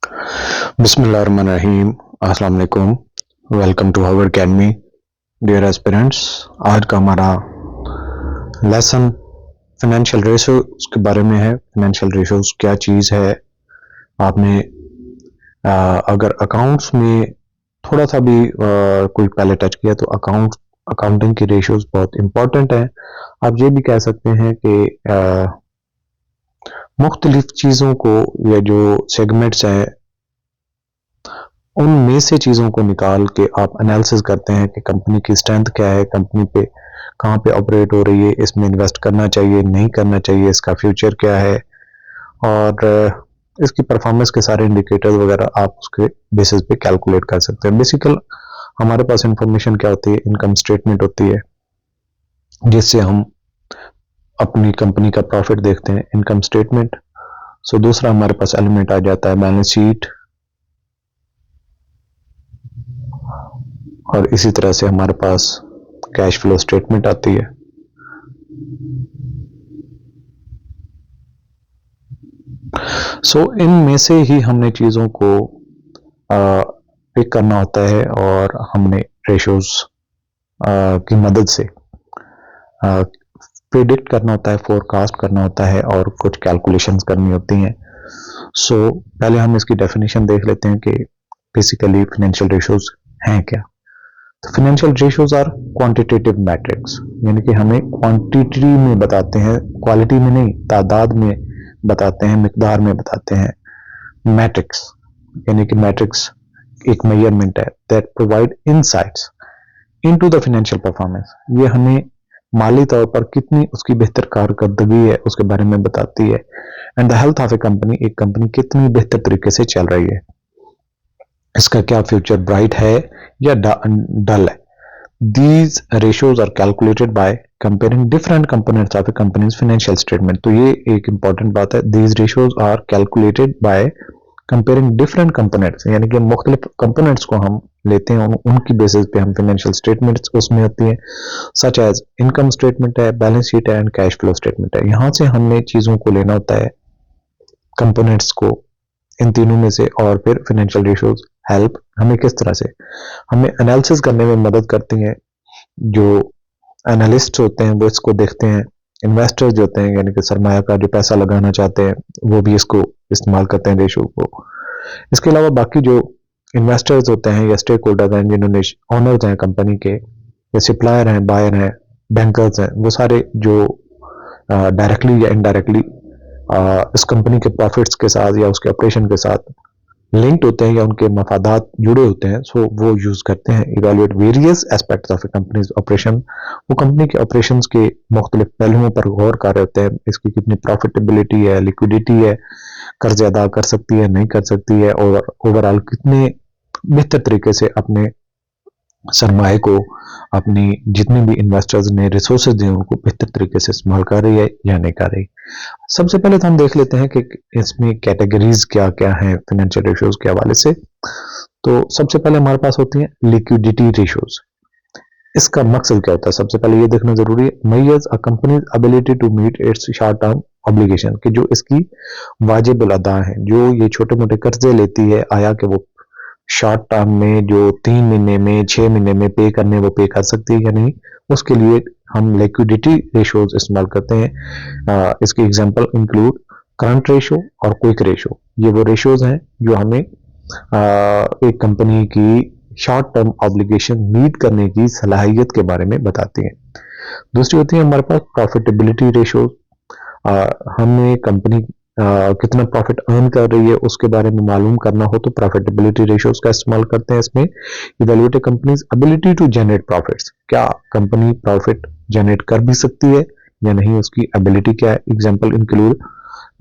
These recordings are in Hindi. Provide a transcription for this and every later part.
बिस्मिल्लाहिर्रहमानिर्रहीम। अस्सलाम वालेकुम। Welcome to our academy dear aspirants. आज का हमारा लेसन फाइनेंशियल रेशियोज के बारे में है। फाइनेंशियल रेशियोज क्या चीज़ है? आपने अगर अकाउंट्स में थोड़ा सा भी कोई पहले टच किया तो अकाउंटिंग की रेशियोज बहुत इंपॉर्टेंट है। आप ये भी कह सकते हैं कि मुख्तलिफ चीज़ों को या जो सेगमेंट्स हैं उनमें से चीज़ों को निकाल के आप एनालिसिस करते हैं कि कंपनी की स्ट्रेंथ क्या है, कंपनी पे कहाँ पे ऑपरेट हो रही है, इसमें इन्वेस्ट करना चाहिए नहीं करना चाहिए, इसका फ्यूचर क्या है और इसकी परफॉर्मेंस के सारे इंडिकेटर्स वगैरह आप उसके बेसिस पे कैलकुलेट कर सकते हैं। बेसिकल हमारे पास इंफॉर्मेशन क्या होती है? इनकम स्टेटमेंट होती है जिससे हम अपनी कंपनी का प्रॉफिट देखते हैं, इनकम स्टेटमेंट। सो दूसरा हमारे पास एलिमेंट आ जाता है बैलेंस शीट, और इसी तरह से हमारे पास कैश फ्लो स्टेटमेंट आती है। सो इनमें से ही हमने चीज़ों को पिक करना होता है और हमने रेशियोज की मदद से प्रिडिक्ट करना होता है, फोरकास्ट करना होता है और कुछ कैलकुलेशंस करनी होती हैं। सो पहले हम इसकी डेफिनेशन देख लेते हैं कि बेसिकली फाइनेंशियल रेशियोज हैं क्या। तो financial ratios are quantitative metrics, यानी कि हमें क्वांटिटी में बताते हैं, क्वालिटी में नहीं, तादाद में बताते हैं, मिकदार में बताते हैं। मैट्रिक्स यानी कि मैट्रिक्स एक मेजरमेंट है that provide insights into the financial performance. ये हमें माली तौर पर कितनी उसकी बेहतर कारकर्दगी है उसके बारे में बताती है। And the health of A company, एक कंपनी कितनी बेहतर तरीके से चल रही है, इसका क्या फ्यूचर ब्राइट है या डल है। These ratios are calculated by comparing different components of a company's financial statement। तो ये एक important बात है। These ratios are calculated by comparing different components, यानी कि मुख्तलिफ components को हम लेते हैं, उनकी बेसिस पे हम financial statements उसमें होती हैं, such as income statement है, balance sheet है and cash flow statement है। यहाँ से हमने चीज़ों को लेना होता है, components को, इन तीनों में से, और फिर फाइनेंशियल रेशियोज हेल्प हमें किस तरह से, हमें एनालिसिस करने में मदद करती हैं। जो एनालिस्ट होते हैं वो इसको देखते हैं, इन्वेस्टर्स जो होते हैं यानी कि सरमायाकार जो पैसा लगाना चाहते हैं वो भी इसको इस्तेमाल करते हैं रेशियो को। इसके अलावा बाकी जो इन्वेस्टर्स होते हैं या स्टेक होल्डर हैं, जिन्होंने ऑनर्स हैं कंपनी के, या सप्लायर हैं, बायर हैं, बैंकर्स हैं, वो सारे जो डायरेक्टली या इनडायरेक्टली इस कंपनी के प्रॉफिट्स के साथ या उसके ऑपरेशन के साथ लिंक्ड होते हैं या उनके मफादात जुड़े होते हैं। सो वो यूज करते हैं evaluate various aspects of a companies operation. वो कंपनी के ऑपरेशंस के मुख्तलिफ पहलुओं पर गौर कर रहे होते हैं, इसकी कितनी प्रॉफिटेबिलिटी है, लिक्विडिटी है, कर्ज अदा कर सकती है नहीं कर सकती है, और ओवरऑल कितने बेहतर तरीके से अपने सरमाए को, अपनी जितने भी इन्वेस्टर्स ने रिसोर्सेज दिए उनको बेहतर तरीके से इस्तेमाल कर रही है या नहीं कर रही। सबसे पहले तो हम देख लेते हैं कि इसमें कैटेगरीज क्या क्या हैं फाइनेंशियल रेशियोज के हवाले से। तो सबसे पहले हमारे पास होती हैं लिक्विडिटी रेशियोज। इसका मकसद क्या होता है? सबसे पहले ये देखना जरूरी है, measures a company's ability to meet its short term obligation, कि जो इसकी वाजिब अदा है, जो ये छोटे मोटे कर्जे लेती है, आया कि वो शॉर्ट टर्म में जो 3 महीने में 6 महीने में पे करने वो पे कर सकती है या नहीं, उसके लिए हम लिक्विडिटी रेशियोज इस्तेमाल करते हैं। इसके एग्जांपल इंक्लूड करंट रेशियो और क्विक रेशियो। ये वो रेशियोज हैं जो हमें एक कंपनी की शॉर्ट टर्म ऑब्लिगेशन मीट करने की सलाहियत के बारे में बताती हैं। दूसरी होती है हमारे पास प्रॉफिटेबिलिटी रेशियोज। हमें कंपनी कितना प्रॉफिट अर्न कर रही है उसके बारे में मालूम करना हो तो प्रॉफिटेबिलिटी रेशियोज का इस्तेमाल करते हैं। इसमें evaluate a company's ability to generate profits, क्या कंपनी प्रॉफिट जनरेट कर भी सकती है या नहीं, उसकी एबिलिटी क्या है। Example include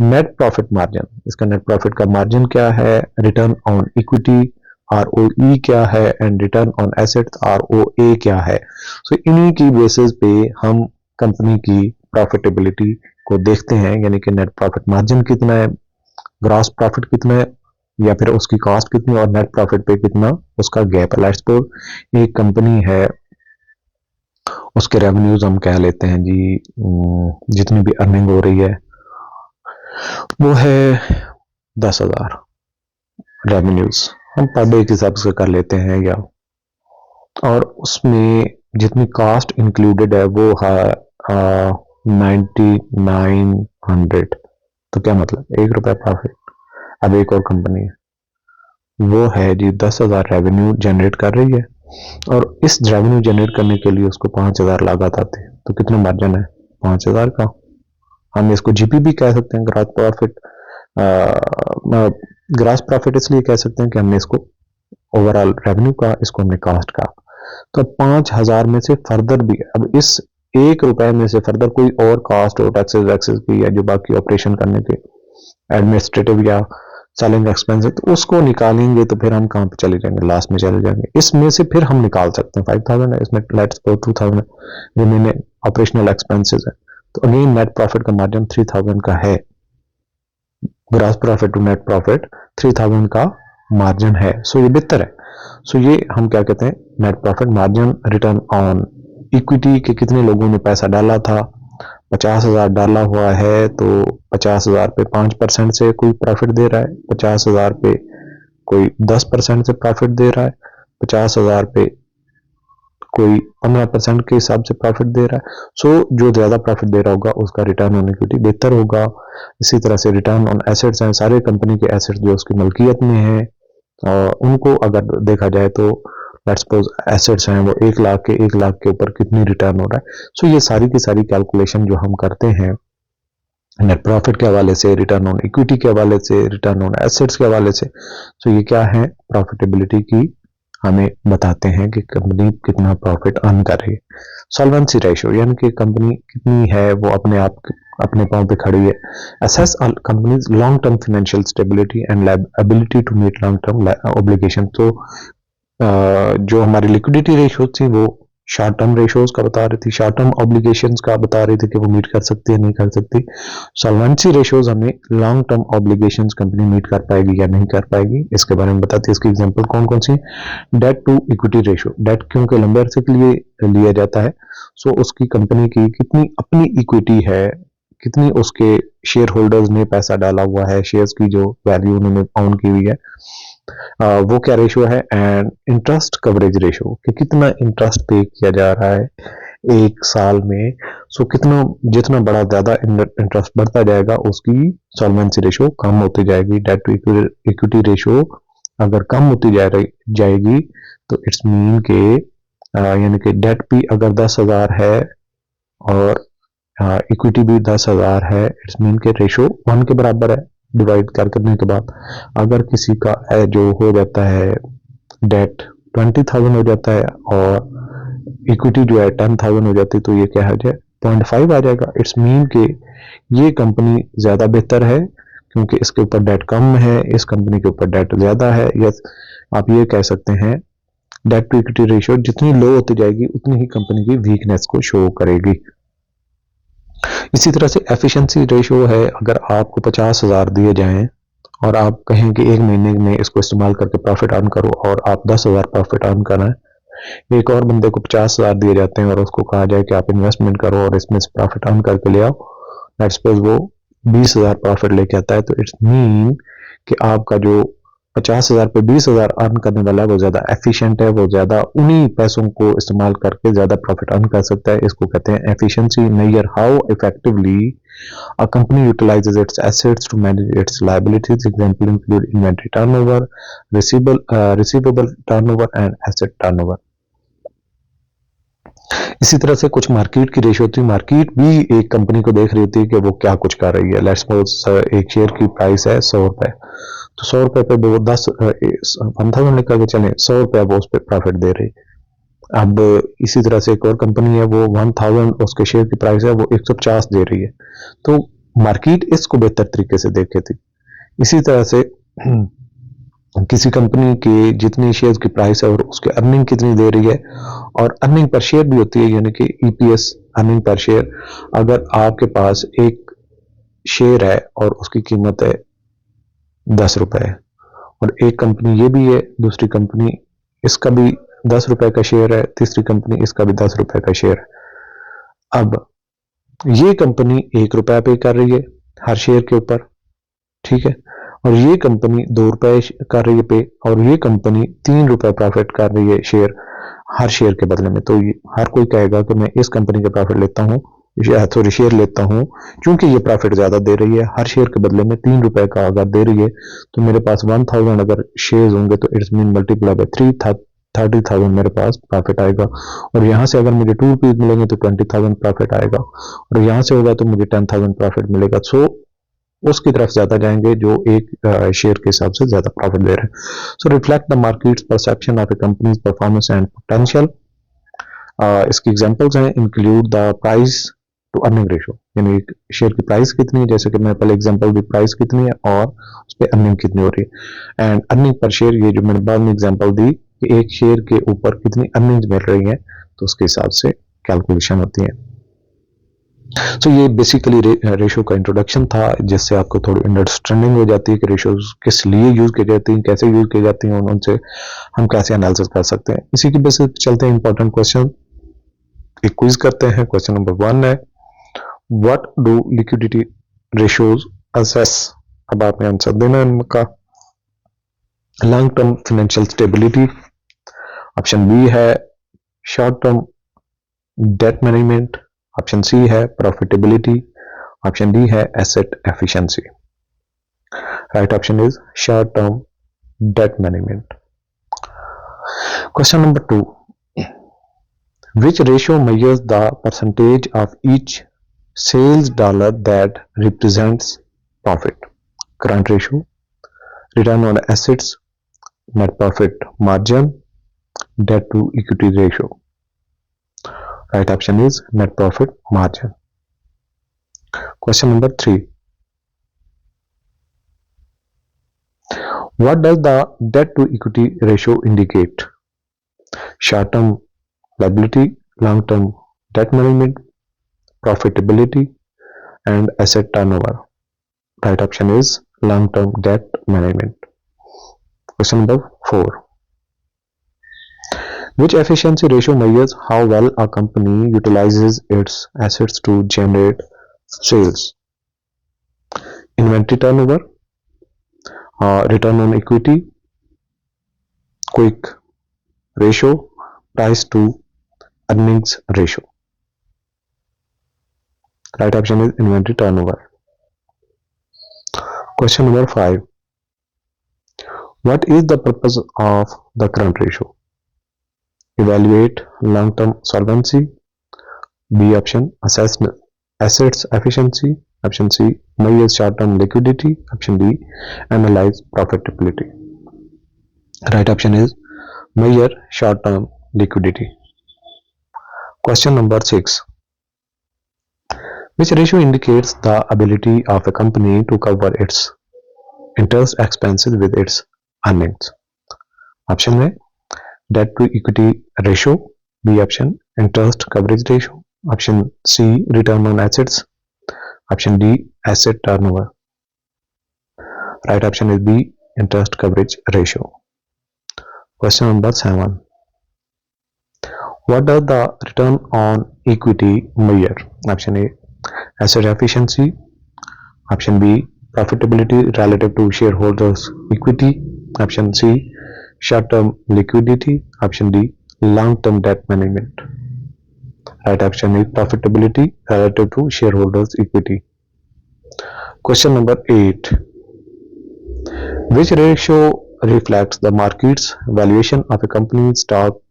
net profit margin, इसका नेट प्रॉफिट का मार्जिन क्या है, रिटर्न ऑन इक्विटी ROE क्या है, and return on assets ROA क्या है। सो इन्हीं की बेसिस पे हम कंपनी की प्रॉफिटेबिलिटी को देखते हैं, यानी कि नेट प्रॉफिट मार्जिन कितना है, ग्रॉस प्रॉफिट कितना है, या फिर उसकी कॉस्ट कितनी और नेट प्रॉफिट पे कितना उसका गैप है। लेट्स सपोज एक कंपनी है, उसके रेवेन्यूज हम कह लेते हैं जी, जितनी भी अर्निंग हो रही है वो है 10,000, रेवेन्यूज हम पर डे के हिसाब से कर लेते हैं या, और उसमें जितनी कास्ट इंक्लूडेड है वो है 9900। तो क्या मतलब, ₹1 प्रॉफिट। अब एक और कंपनी है, वो है जी 10,000 रेवेन्यू जनरेट कर रही है, और इस रेवेन्यू जनरेट करने के लिए उसको 5,000 लागत आती है। तो कितना मार्जिन है 5,000 का। हम इसको जीपी भी कह सकते हैं, ग्रॉस प्रॉफिट। ग्रॉस प्रॉफिट इसलिए कह सकते हैं कि हमने इसको ओवरऑल रेवेन्यू का, इसको हमने कास्ट का। तो 5,000 में से फर्दर भी, अब इस ₹1 में से फर्दर कोई और कास्ट और टैक्सेस वैक्सेस भी है जो बाकी ऑपरेशन करने के एडमिनिस्ट्रेटिव या सेलिंग एक्सपेंस है, तो उसको निकालेंगे तो फिर हम कहाँ पे चले जाएंगे, लास्ट में चले जाएंगे। इसमें से फिर हम निकाल सकते हैं 5,000 है, इसमें let's suppose 2,000 remaining operational expenses है। तो अगेन नेट प्रॉफिट का मार्जिन 3,000 का है। Gross profit to net profit 3,000 का मार्जिन है। सो ये बेहतर है। सो ये हम क्या कहते हैं, net profit margin return on equity के कितने लोगों ने पैसा डाला था, 50,000 डाला हुआ है, तो 50,000 पे 5% से कोई प्रॉफिट दे रहा है, 50,000 पे कोई 10% से प्रॉफिट दे रहा है, 50,000 पे कोई 15% के हिसाब से प्रॉफिट दे रहा है। सो जो ज्यादा प्रॉफिट दे रहा होगा उसका रिटर्न ऑन इक्विटी बेहतर होगा। इसी तरह से रिटर्न ऑन एसेट्स हैं, सारे कंपनी के एसेट्स जो उसकी मलकियत में है, उनको अगर देखा जाए तो लेट्स सपोज एसेट्स हैं वो 1 लाख के, 1 लाख के ऊपर कितनी रिटर्न हो रहा है। सो ये सारी की सारी कैलकुलेशन जो हम करते हैं नेट प्रॉफिट के हवाले से, रिटर्न ऑन इक्विटी के हवाले से, रिटर्न ऑन एसेट्स के हवाले से, सो ये क्या है, प्रॉफिटेबिलिटी की हमें बताते हैं कि कंपनी कितना प्रॉफिट अर्न कर रही है। सॉल्वेंसी रेशियो यानी कि कंपनी कितनी है वो अपने आप अपने पांव पे खड़ी है। Assess company's long term financial stability and ability to meet long term obligation. तो जो हमारी लिक्विडिटी रेशियो थी वो शॉर्ट टर्म रेशियोज का बता रही थी, शॉर्ट टर्म ऑब्लिगेशंस का बता रही थी कि वो मीट कर सकती है नहीं कर सकती। सॉल्वेंसी रेशियोज हमें long term obligations company meet कर पाएगी या नहीं कर पाएगी, इसके बारे में बताती है। इसकी एग्जांपल कौन कौन सी, debt to equity ratio, debt क्योंकि लंबे अरसे के लिए लिया जाता है, सो उसकी कंपनी की कितनी अपनी इक्विटी है, कितनी उसके शेयर होल्डर्स ने पैसा डाला हुआ है, शेयर्स की जो वैल्यू उन्होंने ऑन की हुई है, वो क्या रेशियो है। एंड इंटरेस्ट कवरेज रेशियो कि कितना इंटरेस्ट पे किया जा रहा है एक साल में। सो कितना, जितना बड़ा ज्यादा इंटरेस्ट बढ़ता जाएगा उसकी सॉल्वेंसी रेशियो कम होती जाएगी। डेट टू इक्विटी रेशियो अगर कम होती जाएगी तो इट्स मीन के यानी कि डेट भी अगर 10,000 है और इक्विटी भी 10,000 है, इट्स मीन के रेशियो 1 के बराबर है। डिवाइड करने के बाद अगर किसी का जो हो जाता है डेट 20,000 हो जाता है और इक्विटी जो है 10,000 हो जाती है, तो ये क्या है 0.5 आ जाएगा। इट्स मीन के ये कंपनी ज्यादा बेहतर है क्योंकि इसके ऊपर डेट कम है, इस कंपनी के ऊपर डेट ज्यादा है। यस, आप ये कह सकते हैं डेट टू इक्विटी रेशियो जितनी लो होती जाएगी उतनी ही कंपनी की वीकनेस को शो करेगी। इसी तरह से एफिशिएंसी रेशियो है, अगर आपको 50,000 दिए जाएं और आप कहें कि एक महीने में इसको इस्तेमाल करके प्रॉफिट अर्न करो और आप 10,000 प्रॉफिट अर्न कर रहे हैं, एक और बंदे को 50,000 दिए जाते हैं और उसको कहा जाए कि आप इन्वेस्टमेंट करो और इसमें से प्रॉफिट अर्न करके ले आओ, लेट्स सपोज वो 20,000 प्रॉफिट लेके आता है, तो इट्स मीन कि आपका जो 50,000 पे 20,000 अर्न करने वाला है वो ज्यादा एफिशिएंट है, वो ज्यादा उन्हीं पैसों को इस्तेमाल करके ज्यादा प्रॉफिट अर्न कर सकता है। इसको कहते हैं efficiency major how effectively a company utilizes its assets to manage its liabilities. Example include inventory turnover, receivable turnover and asset turnover. इसी तरह से कुछ मार्केट की रेशियो होती है, मार्केट भी एक कंपनी को देख रही होती है कि वो क्या कुछ कर रही है। लेट्स सपोज एक शेयर की प्राइस है 100 रुपए, तो 100 रुपए पे वो 10,000 लेकर के चले, 100 रुपए वो उस पर प्रॉफिट दे रही। अब इसी तरह से एक और कंपनी है वो 1000 उसके शेयर की प्राइस है वो 150 दे रही है, तो मार्केट इसको बेहतर तरीके से देखे थी। इसी तरह से किसी कंपनी के जितनी शेयर की प्राइस है और उसके अर्निंग कितनी दे रही है, और अर्निंग पर शेयर भी होती है यानी कि ईपीएस अर्निंग पर शेयर। अगर आपके पास एक शेयर है और उसकी कीमत है 10 रुपए है और एक कंपनी ये भी है, दूसरी कंपनी इसका भी 10 रुपए का शेयर है, तीसरी कंपनी इसका भी 10 रुपए का शेयर है। अब ये कंपनी 1 रुपया पे कर रही है हर शेयर के ऊपर, ठीक है, और ये कंपनी 2 रुपए कर रही है पे, और ये कंपनी 3 रुपए प्रॉफिट कर रही है शेयर, हर शेयर के बदले में, तो हर कोई कहेगा कि मैं इस कंपनी का प्रॉफिट लेता हूँ, सॉरी शेयर लेता हूँ, क्योंकि ये प्रॉफिट ज्यादा दे रही है, हर शेयर के बदले में 3 रुपए का अगर दे रही है, तो मेरे पास 1000 अगर शेयर होंगे तो इट्स मीन मल्टीप्लाई बाय 30,000 मेरे पास प्रॉफिट आएगा। और यहाँ से अगर मुझे 2 रुपीज मिलेंगे तो 20,000 प्रॉफिट आएगा, और यहाँ से होगा तो मुझे 10,000 प्रॉफिट मिलेगा। सो उसकी तरफ ज्यादा जाएंगे जो एक शेयर के हिसाब से ज्यादा प्रॉफिट दे रहे हैं। So reflect the market perception of a company's performance and potential. इसकी एग्जांपल्स हैं include the price to earning ratio, यानी शेयर की प्राइस कितनी है, जैसे कि मैं पहले एग्जांपल दी, प्राइस कितनी है और उस पर अर्निंग कितनी हो रही है, एंड अर्निंग पर शेयर, ये जो मैंने बाद में एग्जांपल दी कि एक शेयर के ऊपर कितनी अर्निंग्स मिल रही है, तो उसके हिसाब से कैलकुलेशन होती है। तो ये बेसिकली रेशो का इंट्रोडक्शन था, जिससे आपको थोड़ी अंडरस्टैंडिंग हो जाती है कि रेशोज किस लिए यूज की जाती हैं, कैसे यूज की जाती हैं, उनसे हम कैसे एनालिसिस कर सकते हैं। इसी की बेसिस पे चलते हैं इंपॉर्टेंट क्वेश्चन, एक क्विज करते हैं। क्वेश्चन नंबर 1 है, what do liquidity ratios assess. अब आपने आंसर देना है इनका। Long term financial stability, option B है short term debt management, option C है प्रॉफिटेबिलिटी, ऑप्शन डी है asset efficiency. Right option is short term debt management. Question number 2, which ratio measures the percentage of each sales dollar that represents profit? Current ratio, return on assets, net profit margin, debt to equity ratio. Right option is net profit margin. Question number 3, what does the debt to equity ratio indicate? Short term liability, long term debt management, profitability, and asset turnover. Right option is long term debt management. Question number 4, which efficiency ratio measures how well a company utilizes its assets to generate sales? Inventory turnover, return on equity, quick ratio, price to earnings ratio. Right option is inventory turnover. Question number 5, what is the purpose of the current ratio? Evaluate long-term solvency, B option assess assets efficiency, option C measure short-term liquidity, option D analyze profitability. Right option is measure short-term liquidity. Question number 6, which ratio indicates the ability of a company to cover its interest expenses with its earnings? Option A debt to equity ratio, B option interest coverage ratio, option C return on assets, option D asset turnover. Right option is B interest coverage ratio. Question number 7, what does the return on equity measure? Option A asset efficiency, option B profitability relative to shareholders equity, option C short term liquidity, option D long term debt management. Right option is profitability relative to shareholders equity. Question number 8, which ratio reflects the market's valuation of a company's stock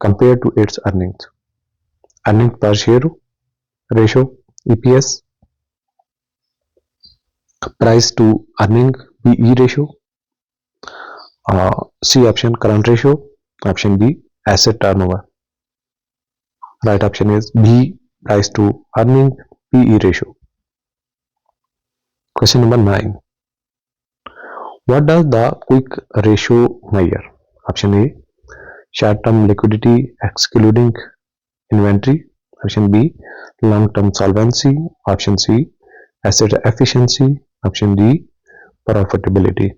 compared to its earnings? Earnings per share ratio, EPS, price to earning, PE ratio, C option current ratio, option B asset turnover. Right option is B price to earning, PE ratio. Question number 9, what does the quick ratio measure? Option A short term liquidity excluding inventory, option B long term solvency, option C asset efficiency, option D profitability.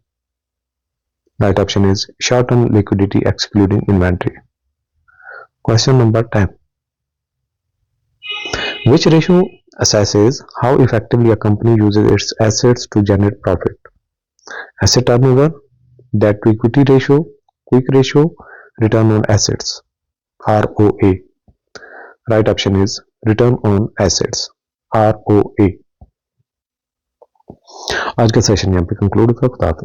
Right option is short term liquidity excluding inventory. Question number 10, which ratio assesses how effectively a company uses its assets to generate profit? Asset turnover, debt to equity ratio, quick ratio, return on assets, ROA. Right option is return on assets, ROA. आज का सेशन यहाँ पे कंक्लूड होता है। खुदा हाफिज़।